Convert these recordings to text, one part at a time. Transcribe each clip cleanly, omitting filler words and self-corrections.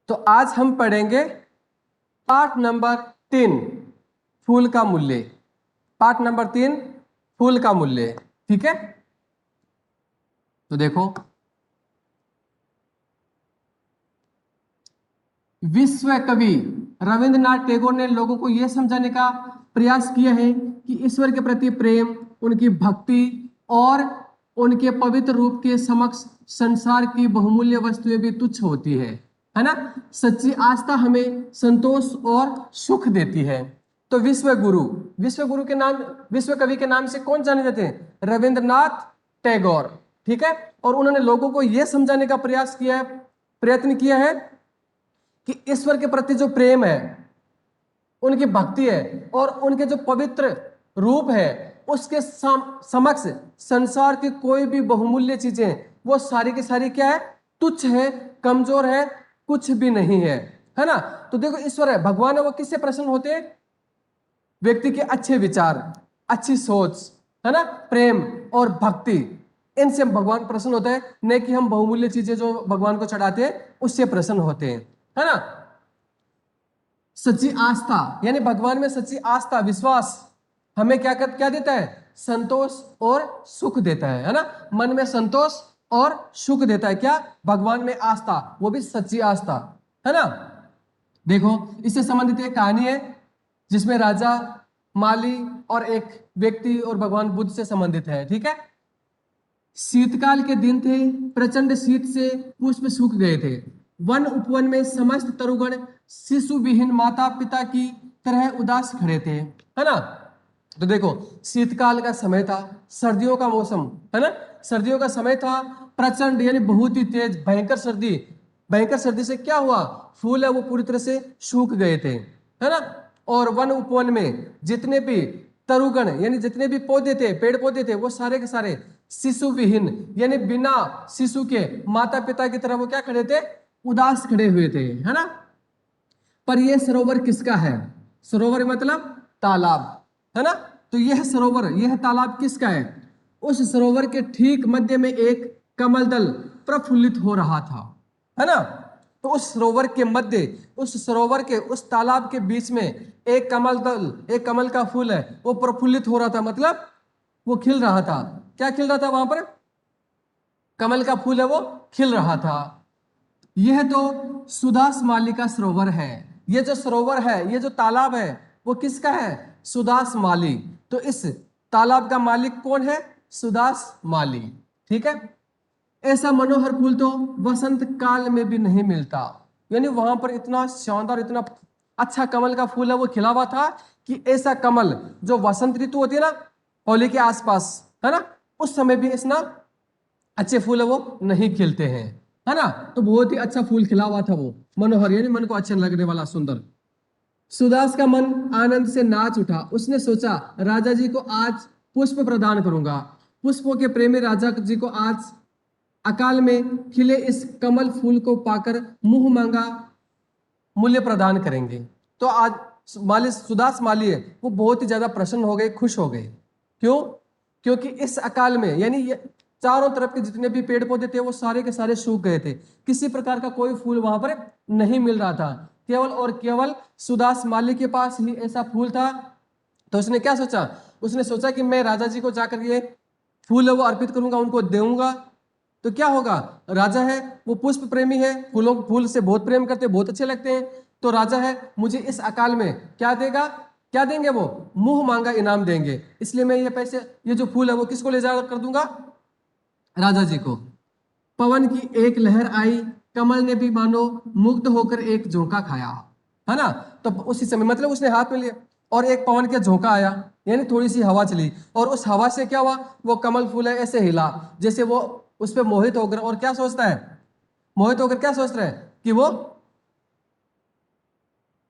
तो आज हम पढ़ेंगे पाठ नंबर 3, फूल का मूल्य। पाठ नंबर 3, फूल का मूल्य। ठीक है, तो देखो, विश्व कवि रविंद्रनाथ टैगोर ने लोगों को यह समझाने का प्रयास किया है कि ईश्वर के प्रति प्रेम, उनकी भक्ति और उनके पवित्र रूप के समक्ष संसार की बहुमूल्य वस्तुएं भी तुच्छ होती है ना। सच्ची आस्था हमें संतोष और सुख देती है। तो विश्व गुरु के नाम, विश्व कवि के नाम से कौन जाने जाते हैं? रविंद्रनाथ टैगोर। ठीक है, और उन्होंने लोगों को यह समझाने का प्रयत्न किया है कि ईश्वर के प्रति जो प्रेम है, उनकी भक्ति है और उनके जो पवित्र रूप है, उसके समक्ष संसार की कोई भी बहुमूल्य चीजें, वो सारी की सारी क्या है? तुच्छ है, कमजोर है, कुछ भी नहीं है ना। तो देखो, ईश्वर है, भगवान है, वो किससे प्रसन्न होते हैं? व्यक्ति के अच्छे विचार, अच्छी सोच, है ना, प्रेम और भक्ति, इनसे भगवान प्रसन्न होता है। नहीं कि हम बहुमूल्य चीजें जो भगवान को चढ़ाते हैं उससे प्रसन्न होते हैं, है ना। सच्ची आस्था यानी भगवान में सच्ची आस्था, विश्वास हमें क्या देता है? संतोष और सुख देता है ना। मन में संतोष और सुख देता है क्या? भगवान में आस्था, वो भी सच्ची आस्था, है ना। देखो, इससे संबंधित एक कहानी है जिसमें राजा, माली और एक व्यक्ति और भगवान बुद्ध से संबंधित है। ठीक है, शीतकाल के दिन थे, प्रचंड शीत से पुष्प सूख गए थे। वन उपवन में समस्त तरुगण शिशु विहीन माता पिता की तरह उदास खड़े थे, है ना। तो देखो, शीतकाल का समय था, सर्दियों का मौसम, है ना, सर्दियों का समय था, प्रचंड यानी बहुत ही तेज भयंकर सर्दी। भयंकर सर्दी से क्या हुआ? फूल है वो पूरी तरह से सूख गए थे, है ना। और वन उपवन में जितने भी तरुगण यानी जितने भी पौधे थे, पेड़ पौधे थे, वो सारे के सारे शिशु विहीन यानी बिना शिशु के माता पिता की तरह वो क्या खड़े थे? उदास खड़े हुए थे, है ना। पर यह सरोवर किसका है? सरोवर मतलब तालाब, है ना। तो यह सरोवर, यह तालाब किसका है? उस सरोवर के ठीक मध्य में एक कमल दल प्रफुल्लित हो रहा था, है ना। तो उस सरोवर के मध्य, उस सरोवर के उस तालाब के बीच में एक कमल दल, एक कमल का फूल है, वो प्रफुल्लित हो रहा था, मतलब वो खिल रहा था। क्या खिल रहा था वहां पर? कमल का फूल है वो खिल रहा था। यह तो सुदास माली का सरोवर है। ये जो सरोवर है, ये जो तालाब है, वो किसका है? सुदास माली। तो इस तालाब का मालिक कौन है? सुदास माली। ठीक है, ऐसा मनोहर फूल तो वसंत काल में भी नहीं मिलता। यानी वहां पर इतना शानदार, इतना अच्छा कमल का फूल है वो खिला हुआ था कि ऐसा कमल जो वसंत ऋतु होती है ना, होली के आसपास, है ना, उस समय भी इतना अच्छे फूल है वो नहीं खिलते हैं, है ना। तो बहुत ही अच्छा फूल खिला हुआ था वो, मनोहर यानी मन को अच्छा लगने वाला, सुंदर। सुदास का मन आनंद से नाच उठा। उसने सोचा, राजा जी को आज पुष्प प्रदान करूंगा। पुष्पों के प्रेमी राजा जी को आज अकाल में खिले इस कमल फूल को पाकर मुंह मांगा मूल्य प्रदान करेंगे। तो आज माली, सुदास माली है, वो बहुत ही ज्यादा प्रसन्न हो गए, खुश हो गए। क्यों? क्योंकि इस अकाल में यानी चारों तरफ के जितने भी पेड़ पौधे थे वो सारे के सारे सूख गए थे। किसी प्रकार का कोई फूल वहां पर नहीं मिल रहा था। केवल और केवल सुदास माली के पास ही ऐसा फूल था। तो उसने क्या सोचा? उसने सोचा कि मैं राजा जी को जाकर ये फूल है वो अर्पित करूंगा, उनको देऊंगा। तो क्या होगा? राजा है वो पुष्प प्रेमी है, फूलों, फूल से बहुत प्रेम करते हैं, बहुत अच्छे लगते हैं। तो राजा है, मुझे इस अकाल में क्या देगा? क्या देंगे वो? मुंह मांगा इनाम देंगे। इसलिए मैं ये पैसे, ये जो फूल है वो किसको ले जा कर दूंगा? राजा जी को। पवन की एक लहर आई, कमल ने भी मानो मुग्ध होकर एक झोंका खाया, है ना। तो उसी समय मतलब उसने हाथ में लिया और एक पवन का झोंका आया, यानी थोड़ी सी हवा चली, और उस हवा से क्या हुआ? वो कमल फूल है ऐसे हिला जैसे वो उस पर मोहित होकर, और क्या सोचता है? मोहित होकर क्या सोच रहा है? कि वो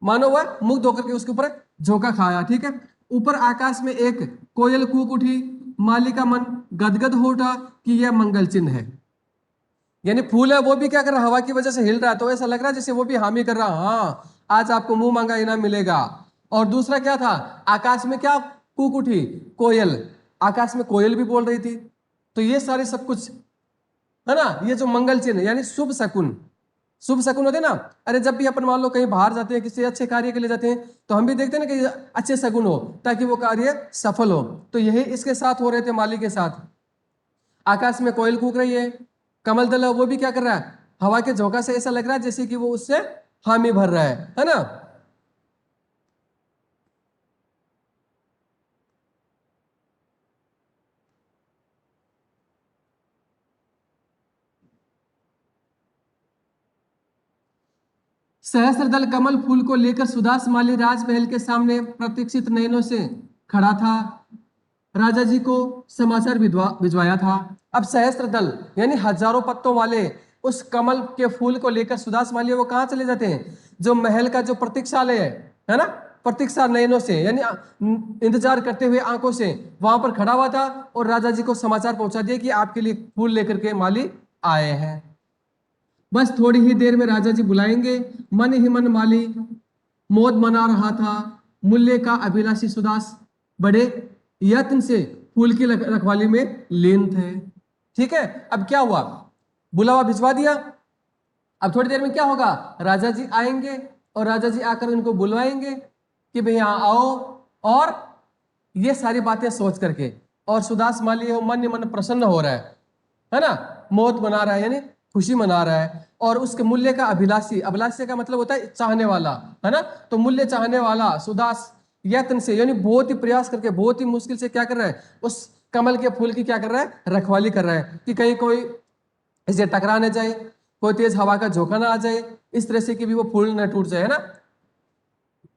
मानो वह मुग्ध होकर के उसके ऊपर झोंका खाया। ठीक है, ऊपर आकाश में एक कोयल कूक उठी। माली का मन गदगद हो उठा कि यह मंगल चिन्ह है। यानी फूल है वो भी क्या कर रहा है? हवा की वजह से हिल रहा है, तो ऐसा लग रहा है जैसे वो भी हामी कर रहा, हाँ आज आपको मुंह मांगा इनाम मिलेगा। और दूसरा क्या था? आकाश में क्या कूक उठी? कोयल। आकाश में कोयल भी बोल रही थी। तो ये सारे सब कुछ, है ना, ये जो मंगल चिन्ह यानी शुभ शकुन, शुभ शकुन होते हैं ना। अरे जब भी अपन मान लो कहीं बाहर जाते हैं, किसी अच्छे कार्य के लिए जाते हैं, तो हम भी देखते हैं ना कि अच्छे शकुन हो, ताकि वो कार्य सफल हो। तो यही इसके साथ हो रहे थे, माली के साथ। आकाश में कोयल कूक रही है, कमल दल है वो भी क्या कर रहा है, हवा के झोंका से ऐसा लग रहा है जैसे कि वो उससे हामी भर रहा है ना। सहस्त्रदल कमल फूल को लेकर सुदास माली राजमहल के सामने प्रतीक्षित नयनों से खड़ा था। राजा जी को समाचार भिजवाया था। अब सहस्त्र दल यानी हजारों पत्तों वाले उस कमल के फूल को लेकर सुदास माली वो कहाँ चले जाते हैं, जो महल का जो प्रतीक्षालय है ना, प्रतीक्षा नयनों से यानी इंतजार करते हुए आंखों से वहां पर खड़ा हुआ था, और राजा जी को समाचार पहुंचा दिया कि आपके लिए फूल लेकर के माली आए हैं। बस थोड़ी ही देर में राजा जी बुलाएंगे। मन ही मन माली मौज मना रहा था। मूल्य का अभिलाषी सुदास बड़े यत्न से फूल की रखवाली में लीन थे। ठीक है, अब क्या हुआ, बुलावा भिजवा दिया। अब थोड़ी देर में क्या होगा, राजा जी आएंगे और राजा जी आकर उनको बुलवाएंगे कि भाई यहाँ आओ, और ये सारी बातें सोच करके, और सुदास माली वो मन ही मन प्रसन्न हो रहा है ना, मौत मना रहा है यानी खुशी मना रहा है। और उसके मूल्य का अभिलाषी, अभिलाषी का मतलब होता है चाहने वाला, है ना। तो मूल्य चाहने वाला सुदास यत्न से यानी बहुत ही प्रयास करके, बहुत ही मुश्किल से क्या कर रहा है, उस कमल के फूल की क्या कर रहा है, रखवाली कर रहा है, कि कहीं कोई इसे टकरा न जाए, कोई तेज हवा का झोंका ना आ जाए, इस तरह से कि भी वो फूल न टूट जाए, है ना।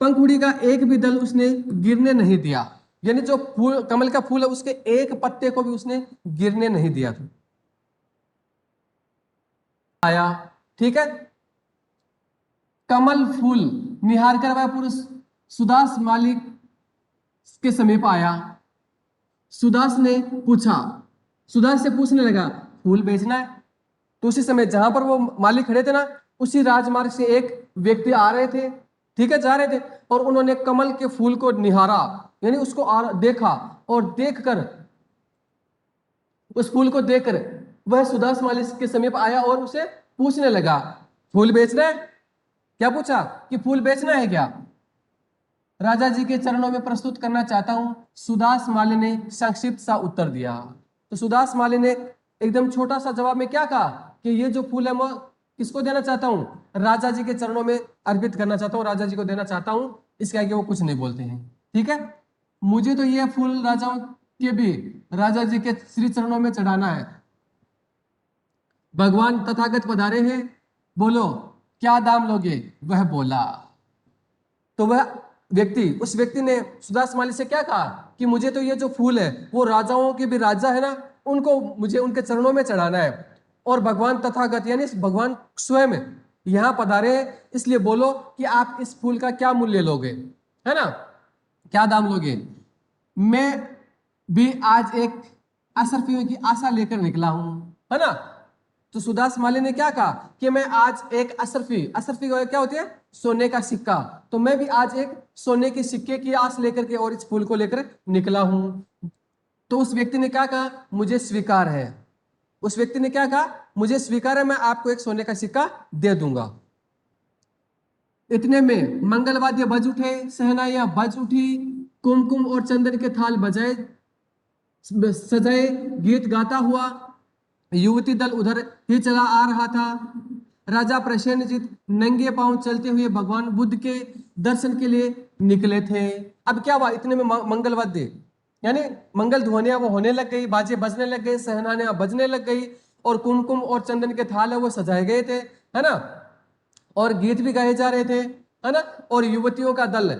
पंखुड़ी का एक भी दल उसने गिरने नहीं दिया, यानी जो फूल कमल का फूल है उसके एक पत्ते को भी उसने गिरने नहीं दिया था। आया, ठीक है, कमल फूल निहार कर वह पुरुष सुदास मालिक के समीप आया। सुदास ने पूछा, सुदास से पूछने लगा, फूल बेचना है। तो उसी समय जहां पर वो मालिक खड़े थे ना, उसी राजमार्ग से एक व्यक्ति आ रहे थे, ठीक है, जा रहे थे, और उन्होंने कमल के फूल को निहारा, यानी उसको देखा, और देखकर उस फूल को देखकर वह सुदास मालिक के समीप आया और उसे पूछने लगा, फूल बेचना है? क्या पूछा, कि फूल बेचना है क्या? राजा जी के चरणों में प्रस्तुत करना चाहता हूं, सुदास माली ने संक्षिप्त सा उत्तर दिया। तो सुदास माली ने एकदम छोटा सा जवाब में क्या कहा, कि ये जो फूल है मैं किसको देना चाहता हूं, राजा जी के चरणों में अर्पित करना चाहता हूं, राजा जी को देना चाहता हूं। इसके आगे वो कुछ नहीं बोलते हैं, ठीक है। मुझे तो ये फूल राजाओं के भी राजा जी के श्री चरणों में चढ़ाना है। भगवान तथागत पधारे हैं, बोलो क्या दाम लोगे? वह बोला। तो वह व्यक्ति, उस व्यक्ति ने सुदास माली से क्या कहा, कि मुझे तो ये जो फूल है वो राजाओं के भी राजा है ना, उनको मुझे उनके चरणों में चढ़ाना है, और भगवान तथागत यानी भगवान स्वयं यहाँ पधारे हैं, इसलिए बोलो कि आप इस फूल का क्या मूल्य लोगे, है ना, क्या दाम लोगे? मैं भी आज एक असरफियों की आशा लेकर निकला हूं, है ना। तो सुदास माली ने क्या कहा, कि मैं आज एक असरफी, असरफी क्या होती है, सोने का सिक्का, तो मैं भी आज एक सोने के सिक्के की आस लेकर के और इस फूल को लेकर निकला हूं। तो उस व्यक्ति ने क्या कहा, मुझे स्वीकार है। उस व्यक्ति ने क्या कहा, मुझे स्वीकार है, मैं आपको एक सोने का सिक्का दे दूंगा। इतने में मंगलवाद्य बज उठे, सहनाइयां बज उठी, कुमकुम और चंदन के थाल बजाए सजाए, गीत गाता हुआ युवती दल उधर ही चला आ रहा था। राजा प्रसेनजीत नंगे पांव चलते हुए भगवान बुद्ध के दर्शन के लिए निकले थे। अब क्या हुआ, इतने में मंगलवाद्य यानी मंगल ध्वनियां वो होने लग गई, बाजे बजने लग गए, सहनानियां बजने लग गई, और कुमकुम और चंदन के थाल है वो सजाए गए थे, है ना, और गीत भी गाए जा रहे थे, है ना। और युवतियों का दल,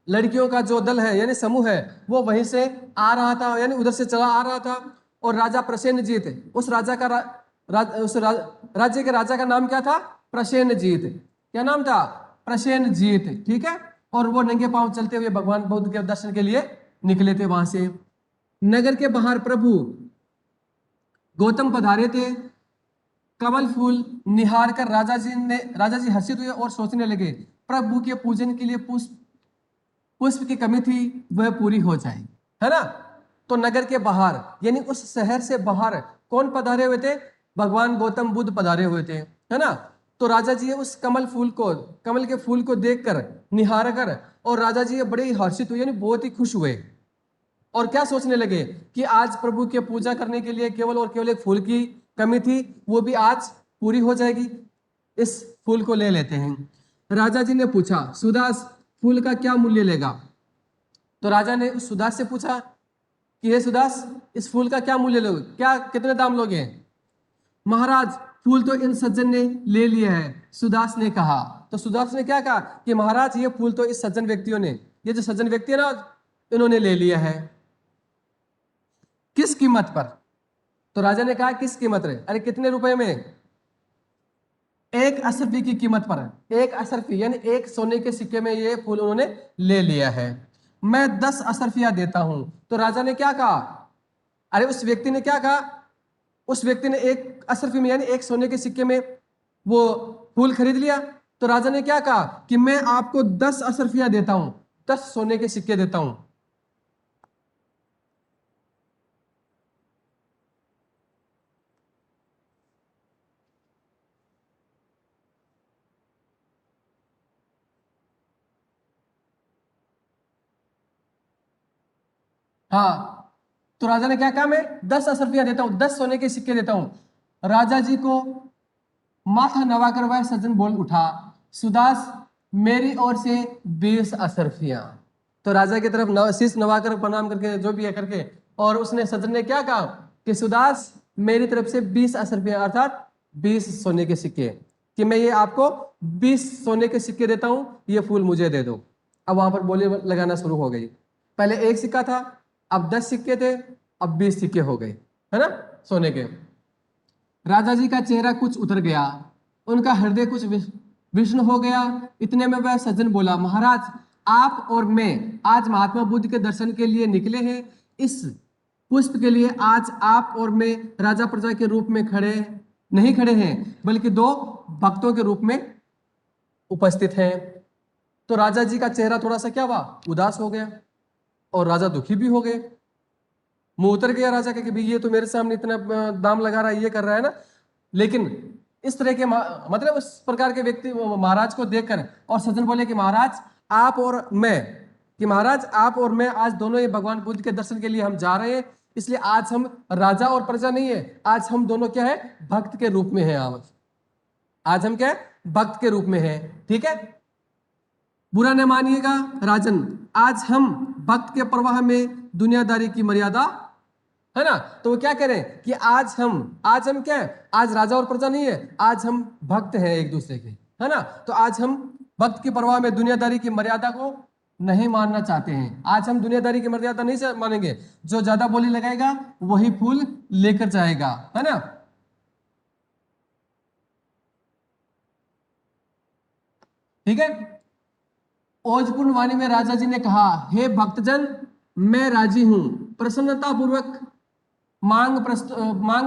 लड़कियों का जो दल है यानी समूह है, वो वहीं से आ रहा था, यानी उधर से चला आ रहा था। और राजा प्रसेनजीत, उस राजा का राज्य के राजा का नाम क्या था, प्रसेनजीत। क्या नाम था, प्रसेनजीत, ठीक है। और वो नंगे पांव चलते हुए भगवान बुद्ध के दर्शन के लिए निकले थे वहां से। नगर के बाहर प्रभु गौतम पधारे थे। कमल फूल निहार कर राजा जी हर्षित हुए और सोचने लगे, प्रभु के पूजन के लिए पुष्प की कमी थी, वह पूरी हो जाए, है ना। तो नगर के बाहर यानी उस शहर से बाहर कौन पधारे हुए थे, भगवान गौतम बुद्ध पधारे हुए थे, है ना। तो राजा जी उस कमल के फूल को देखकर, निहार कर, और राजा जी बड़े ही हर्षित हुए, यानी बहुत ही खुश हुए। और क्या सोचने लगे कि आज प्रभु की पूजा करने के लिए केवल और केवल एक फूल की कमी थी, वो भी आज पूरी हो जाएगी। इस फूल को ले लेते हैं। राजा जी ने पूछा, सुदास फूल का क्या मूल्य लेगा? तो राजा ने उस सुदास से पूछा कि हे सुदास, इस फूल का क्या मूल्य लोगे, क्या कितने दाम लोगे? महाराज फूल तो इन सज्जन ने ले लिया है, सुदास ने कहा। तो सुदास ने क्या कहा कि महाराज ये फूल तो इस सज्जन व्यक्तियों ने, ये जो सज्जन व्यक्ति है ना, इन्होंने ले लिया है। किस कीमत पर? तो राजा ने कहा किस कीमत रे? अरे कितने रुपए में? 1 अशरफी की कीमत पर। 1 अशरफी यानी 1 सोने के सिक्के में ये फूल उन्होंने ले लिया है। मैं 10 अशरफिया देता हूं। तो राजा ने क्या कहा? अरे उस व्यक्ति ने क्या कहा? उस व्यक्ति ने 1 अशरफी में यानी 1 सोने के सिक्के में वो फूल खरीद लिया। तो राजा ने क्या कहा कि मैं आपको 10 अशरफिया देता हूं, 10 सोने के सिक्के देता हूं। हाँ, तो राजा ने क्या कहा, मैं 10 अशरफिया देता हूं, 10 सोने के सिक्के देता हूं। राजा जी को माथा नवाकर वह सज्जन बोल उठा, सुदास मेरी ओर से 20 अशरफियां। तो राजा की तरफ शीश नवाकर प्रणाम करके, जो भी है करके, और उसने सज्जन ने क्या कहा कि सुदास मेरी तरफ से 20 अशरफियां अर्थात 20 सोने के सिक्के, कि मैं ये आपको 20 सोने के सिक्के देता हूं, ये फूल मुझे दे दो। अब वहां पर बोली लगाना शुरू हो गई। पहले 1 सिक्का था, अब 10 सिक्के थे, अब 20 सिक्के हो गए, है ना, सोने के। राजा जी का चेहरा कुछ उतर गया, उनका हृदय कुछ विषण हो गया। इतने में वह सज्जन बोला, महाराज आप और मैं आज महात्मा बुद्ध के दर्शन के लिए निकले हैं। इस पुष्प के लिए आज आप और मैं राजा प्रजा के रूप में नहीं खड़े हैं, बल्कि 2 भक्तों के रूप में उपस्थित हैं। तो राजा जी का चेहरा थोड़ा सा क्या हुआ, उदास हो गया, और राजा दुखी भी हो गए। मुंह उतर गया राजा का कि भाई ये तो मेरे सामने इतना दाम लगा रहा है, ये कर रहा है ना। लेकिन इस तरह के मतलब उस प्रकार के व्यक्ति महाराज को देखकर, और सज्जन बोले कि महाराज आप और मैं, आज दोनों ही भगवान बुद्ध के दर्शन के लिए हम जा रहे हैं। इसलिए आज हम राजा और प्रजा नहीं है, आज हम दोनों क्या है, भक्त के रूप में है। आज हम क्या है, भक्त के रूप में है। ठीक है, बुरा न मानिएगा राजन, आज हम भक्त के प्रवाह में दुनियादारी की मर्यादा, है ना। तो वो क्या करें कि आज हम क्या है, आज राजा और प्रजा नहीं है, आज हम भक्त हैं एक दूसरे के, है ना। तो आज हम भक्त की परवाह में दुनियादारी की मर्यादा को नहीं मानना चाहते हैं। आज हम दुनियादारी की मर्यादा नहीं मानेंगे। जो ज्यादा बोली लगाएगा वही फूल लेकर जाएगा, है ना। ठीक है, ओजपूर्ण वाणी में राजा जी ने कहा, हे भक्तजन मैं राजी हूं, प्रसन्नता पूर्वक मांग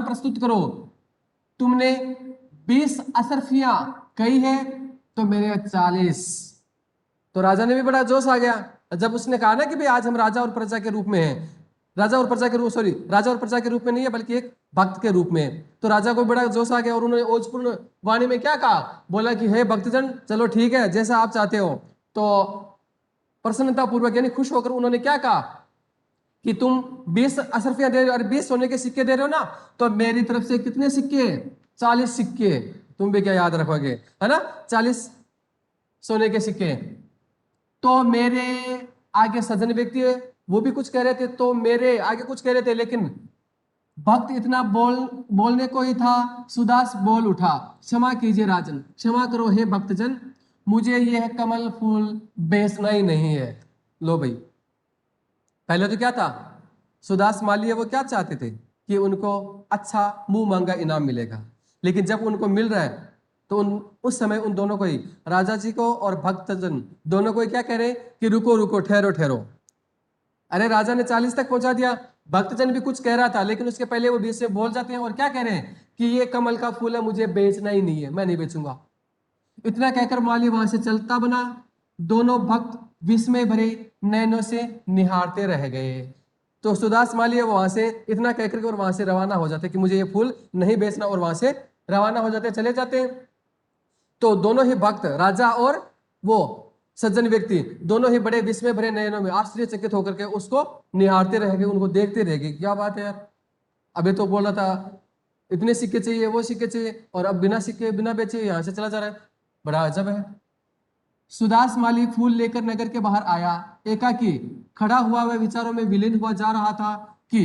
प्रस्तुत करो। तुमने 20 अशरफियां कही है, तो मेरे 40। तो राजा ने भी बड़ा जोश आ गया जब उसने कहा ना कि भाई आज हम राजा और प्रजा के रूप में हैं। राजा और प्रजा के रूप में नहीं है, बल्कि एक भक्त के रूप में। तो राजा को बड़ा जोश आ गया, और उन्होंने ओजपूर्ण वाणी में क्या कहा, बोला कि हे भक्तजन चलो ठीक है, जैसा आप चाहते हो। तो प्रसन्नता पूर्वक यानी खुश होकर उन्होंने क्या कहा कि तुम 20 अशरफियां दे रहे हो और 20 सोने के सिक्के दे रहे हो ना, तो मेरी तरफ से कितने सिक्के, 40 सिक्के। तुम भी क्या याद रखोगे, है ना, 40 सोने के सिक्के। तो मेरे आगे सज्जन व्यक्ति है, वो भी कुछ कह रहे थे, तो मेरे आगे कुछ कह रहे थे, लेकिन भक्त इतना बोलने को ही था। सुदास बोल उठा, क्षमा कीजिए राजन, क्षमा करो हे भक्तजन, मुझे यह कमल फूल बेचना ही नहीं है। लो भाई, पहले तो क्या था, सुदास मालिया वो क्या चाहते थे कि उनको अच्छा मुंह मांगा इनाम मिलेगा। लेकिन जब उनको मिल रहा है तो उस समय उन दोनों को ही, राजा जी को और भक्तजन दोनों को ही क्या कह रहे हैं कि रुको रुको, ठहरो ठहरो। अरे राजा ने 40 तक पहुंचा दिया, भक्तजन भी कुछ कह रहा था, लेकिन उसके पहले वो 20 से बोल जाते हैं और क्या कह रहे हैं कि ये कमल का फूल है, मुझे बेचना ही नहीं है, मैं नहीं बेचूंगा। इतना कहकर माली वहां से चलता बना। दोनों भक्त विस्मय भरे नैनों से निहारते रह गए। तो सुदास माली वहां से इतना कहकर के और वहां से रवाना हो जाते कि मुझे ये फूल नहीं बेचना, और वहां से रवाना हो जाते, चले जाते। तो दोनों ही भक्त, राजा और वो सज्जन व्यक्ति, दोनों ही बड़े विस्मय भरे नयनों में आश्चर्यचकित होकर के उसको निहारते रह गए, उनको देखते रह गए। क्या बात है यार, अभी तो बोल रहा था इतने सिक्के चाहिए, वो सिक्के चाहिए, और अब बिना सिक्के बिना बेचे यहां से चला जा रहा है। बड़ा अजब है। सुदास माली फूल लेकर नगर के बाहर आया। एकाकी खड़ा हुआ वह विचारों में विलीन हुआ जा रहा था कि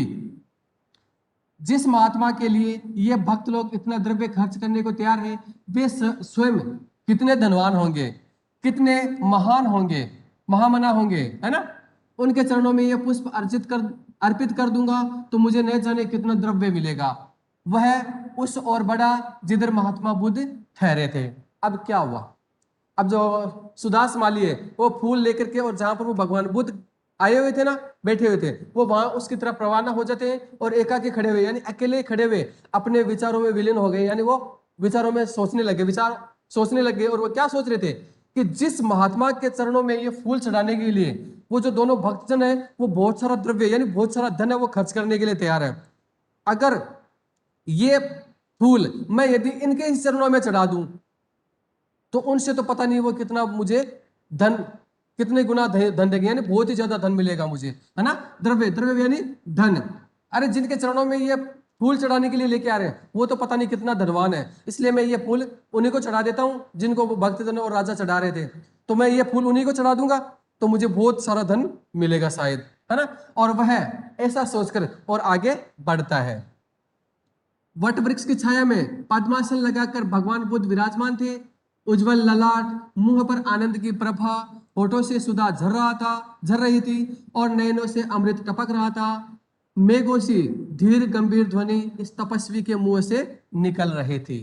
जिस महात्मा के लिए ये भक्त लोग इतना द्रव्य खर्च करने को तैयार है, वे स्वयं कितने धनवान होंगे, कितने महान होंगे, महामना होंगे, है ना। उनके चरणों में ये पुष्प अर्पित कर दूंगा तो मुझे न जाने कितना द्रव्य मिलेगा। वह उस और बड़ा जिधर महात्मा बुद्ध ठहरे थे। अब क्या हुआ, अब जो सुदास माली है वो फूल लेकर के, और जहां पर वो भगवान बुद्ध आए हुए थे ना, बैठे हुए थे, वो वहां उसकी तरफ रवाना हो जाते हैं और एकाकी खड़े हुए, यानी अकेले खड़े हुए अपने विचारों में विलीन हो गए, यानी वो विचारों में सोचने लगे, विचार सोचने लगे। और वो क्या सोच रहे थे कि जिस महात्मा के चरणों में ये फूल चढ़ाने के लिए वो जो दोनों भक्तजन है वो बहुत सारा द्रव्य यानी बहुत सारा धन है वो खर्च करने के लिए तैयार है। अगर ये फूल मैं यदि इनके ही चरणों में चढ़ा दूं तो उनसे तो पता नहीं वो कितना मुझे धन, कितने गुना धन देंगे, यानी बहुत ही ज्यादा धन मिलेगा मुझे, है ना। द्रव्य, द्रव्य यानी धन। अरे जिनके चरणों में ये फूल चढ़ाने के लिए लेके आ रहे हैं वो तो पता नहीं कितना धनवान है, इसलिए मैं ये फूल उन्हीं को चढ़ा देता हूं जिनको वो भक्तजन और राजा चढ़ा रहे थे। तो मैं ये फूल उन्हीं को चढ़ा दूंगा तो मुझे बहुत सारा धन मिलेगा शायद, है ना। और वह ऐसा सोचकर और आगे बढ़ता है। वट वृक्ष की छाया में पद्मासन लगाकर भगवान बुद्ध विराजमान थे। उज्जवल ललाट, मुंह पर आनंद की प्रभा, होठों से सुधा झर रही थी और नयनों से अमृत टपक रहा था। मेघों सी धीर गंभीर ध्वनि इस तपस्वी के मुंह से निकल रही थी।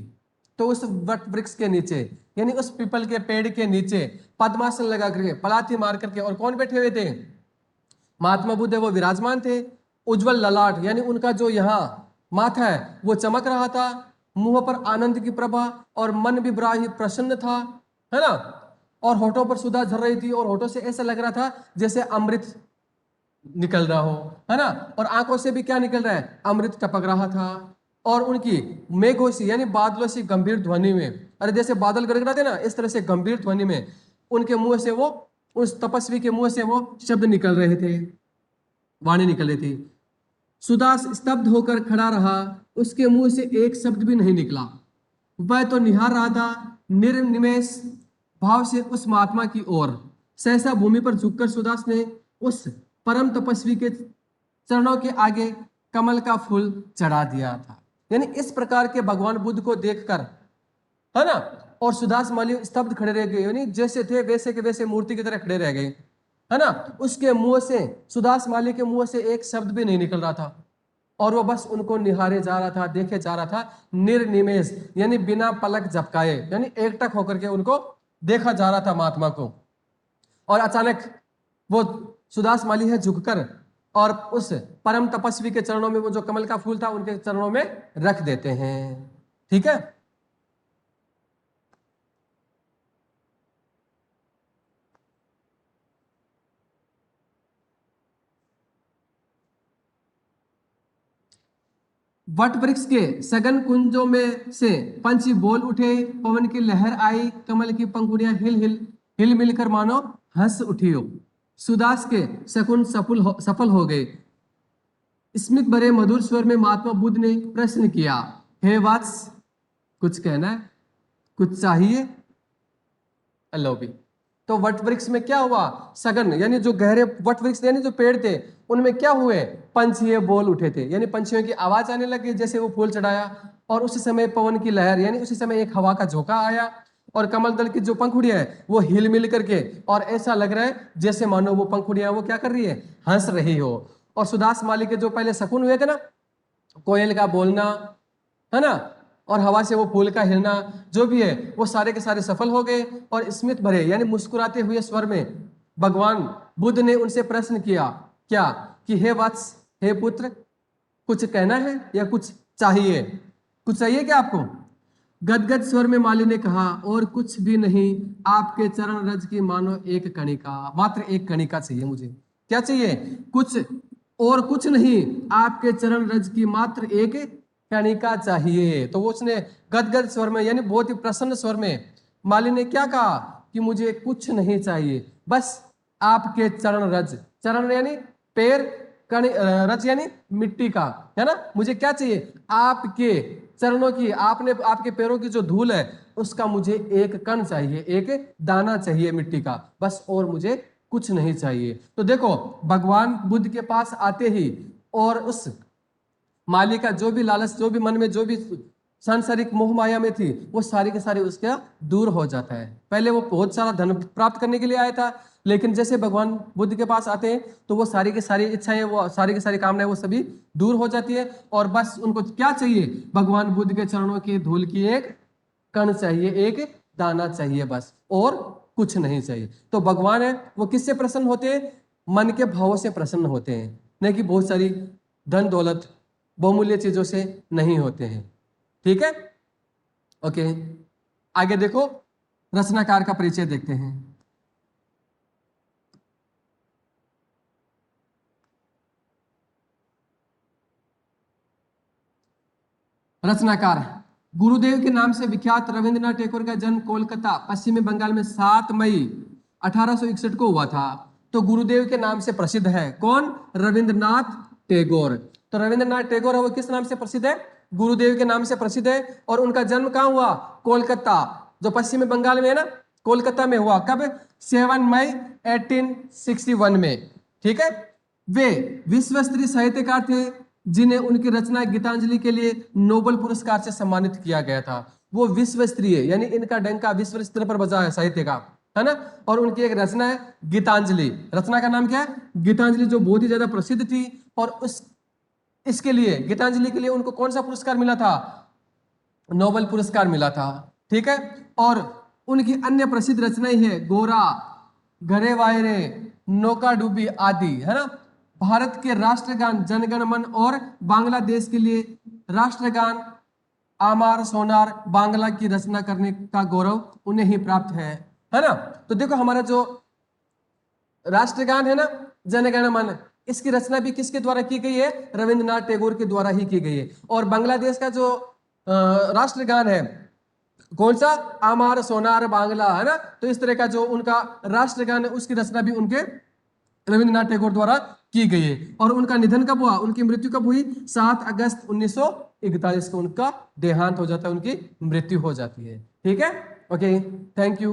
तो उस वट वृक्ष के नीचे यानी उस पीपल के पेड़ के नीचे पद्मासन लगा करके, पलाथी मार करके, और कौन बैठे हुए थे, महात्मा बुद्ध है वो विराजमान थे। उज्जवल ललाट यानी उनका जो यहाँ माथा है वो चमक रहा था, मुंह पर आनंद की प्रभा और मन भी बड़ा ही प्रसन्न था, है ना। और होठों पर सुधा झर रही थी और होठों से ऐसा लग रहा था जैसे अमृत निकल रहा हो, है ना। और आंखों से भी क्या निकल रहा है, अमृत टपक रहा था। और उनकी मेघों सी यानी बादलों से गंभीर ध्वनि में, अरे जैसे बादल गड़गड़ाते ना इस तरह से गंभीर ध्वनि में उनके मुंह से वो, उस तपस्वी के मुंह से वो शब्द निकल रहे थे, वाणी निकल रही थी। सुदास स्तब्ध होकर खड़ा रहा, उसके मुंह से एक शब्द भी नहीं निकला। वह तो निहार रहा था निर्निमेष भाव से उस महात्मा की ओर। सहसा भूमि पर झुककर सुदास ने उस परम तपस्वी के चरणों के आगे कमल का फूल चढ़ा दिया था। यानी इस प्रकार के भगवान बुद्ध को देखकर, है ना, और सुदास माली स्तब्ध खड़े रह गए, यानी जैसे थे वैसे के वैसे मूर्ति की तरह खड़े रह गए, है ना। उसके मुंह से, सुदास माली के मुंह से एक शब्द भी नहीं निकल रहा था और वो बस उनको निहारे जा रहा था, देखे जा रहा था, निर्निमेष यानी बिना पलक झपकाए, यानी एकटक होकर के उनको देखा जा रहा था महात्मा को। और अचानक वो सुदास माली है झुककर और उस परम तपस्वी के चरणों में वो जो कमल का फूल था उनके चरणों में रख देते हैं। ठीक है। वट वृक्ष के सघन कुंजों में से पंछी बोल उठे, पवन की लहर आई, कमल की पंखुड़ियां हिल मिलकर मानो हंस उठी हो। सुदास के शकुन सफल हो गए। स्मित भरे मधुर स्वर में महात्मा बुद्ध ने प्रश्न किया, हे वत्स, कुछ कहना है, कुछ चाहिए? लो भी। तो वट वृक्ष में क्या हुआ, सघन यानी जो गहरे वट वृक्ष यानी जो पेड़ थे उनमें क्या हुए, पंछी बोल उठे थे, यानी पंछियों की आवाज आने लगी जैसे वो फूल चढ़ाया। और उसी समय पवन की लहर यानी उसी समय एक हवा का झोंका आया और कमल दल की जो पंखुड़ियां है वो हिल मिल करके, और ऐसा लग रहा है जैसे मानो वो पंखुड़ियां वो क्या कर रही है, हंस रही हो। और सुदास माली के जो पहले शकुन हुए थे ना, कोयल का बोलना, है ना, और हवा से वो फूल का हिलना, जो भी है वो सारे के सारे सफल हो गए। और स्मित भरे यानी मुस्कुराते हुए स्वर में भगवान बुद्ध ने उनसे प्रश्न किया, क्या, कि हे वत्स, हे पुत्र, कुछ कहना है या कुछ चाहिए, कुछ चाहिए क्या आपको? गदगद स्वर में माली ने कहा, और कुछ भी नहीं, आपके चरण रज की मानो एक कणिका, मात्र एक कणिका चाहिए मुझे। क्या चाहिए? कुछ और कुछ नहीं, आपके चरण रज की मात्र एक कणिका चाहिए। तो वो उसने गदगद स्वर में यानी बहुत ही प्रसन्न स्वर में माली ने क्या कहा कि मुझे कुछ नहीं चाहिए, बस आपके चरण रज, चरण यानी पैर, कण रज यानी मिट्टी का, है ना। मुझे क्या चाहिए, आपके चरणों की, आपने आपके पैरों की जो धूल है उसका मुझे एक कण चाहिए, एक दाना चाहिए मिट्टी का, बस, और मुझे कुछ नहीं चाहिए। तो देखो भगवान बुद्ध के पास आते ही और उस माली का जो भी लालच, जो भी मन में जो भी सांसारिक मोह माया में थी, वो सारी के सारी उसका दूर हो जाता है। पहले वो बहुत सारा धन प्राप्त करने के लिए आया था, लेकिन जैसे भगवान बुद्ध के पास आते हैं तो वो सारी की सारी इच्छाएं, वो सारी की सारी कामनाएं वो सभी दूर हो जाती है, और बस उनको क्या चाहिए, भगवान बुद्ध के चरणों की धूल की एक कण चाहिए, एक दाना चाहिए, बस, और कुछ नहीं चाहिए। तो भगवान है वो किससे प्रसन्न होते हैं, मन के भावों से प्रसन्न होते हैं, नहीं कि बहुत सारी धन दौलत बहुमूल्य चीजों से नहीं होते हैं। ठीक है, ओके। आगे देखो, रचनाकार का परिचय देखते हैं। रचनाकार, गुरुदेव के नाम से विख्यात रविंद्रनाथ टैगोर का जन्म कोलकाता पश्चिमी बंगाल में 7 मई 1861 को हुआ था। तो गुरुदेव के नाम से प्रसिद्ध है कौन, रविंद्रनाथ टैगोर। तो रविंद्रनाथ टैगोर है वो किस नाम से प्रसिद्ध है, गुरुदेव के नाम से प्रसिद्ध है। और उनका जन्म कहाँ हुआ, कोलकाता, जो पश्चिमी बंगाल में है ना, कोलकाता में हुआ। कब, 7 मई 1861 में। ठीक है, वे विश्व स्तरीय साहित्यकार थे जिन्हें उनकी रचना गीतांजलि के लिए नोबेल पुरस्कार से सम्मानित किया गया था। वो विश्व स्तरीय यानी इनका डंका विश्व स्तर पर बजा है साहित्य का, है ना। और उनकी एक रचना है गीतांजलि, रचना का नाम क्या है, गीतांजलि, जो बहुत ही ज्यादा प्रसिद्ध थी। और उस इसके लिए, गीतांजलि के लिए उनको कौन सा पुरस्कार मिला था, नोबेल पुरस्कार मिला था। ठीक है, और उनकी अन्य प्रसिद्ध रचनाएं है गोरा, घरे वायरे, नौका डूबी आदि, है ना। भारत के राष्ट्रगान जनगण मन और बांग्लादेश के लिए राष्ट्रगान आमार सोनार बांग्ला की रचना करने का गौरव उन्हें ही प्राप्त है ना। तो देखो हमारा जो राष्ट्रगान है ना, जनगण मन, इसकी रचना भी किसके द्वारा की गई है, रविंद्रनाथ टैगोर के द्वारा ही की गई है। और बांग्लादेश का जो राष्ट्रगान है कौन सा, आमार सोनार बांग्ला, है ना। तो इस तरह का जो उनका राष्ट्रगान है उसकी रचना भी उनके रविंद्रनाथ टैगोर द्वारा की गई है। और उनका निधन कब हुआ, उनकी मृत्यु कब हुई, 7 अगस्त 1941 को उनका देहांत हो जाता है, उनकी मृत्यु हो जाती है। ठीक है, ओके, थैंक यू।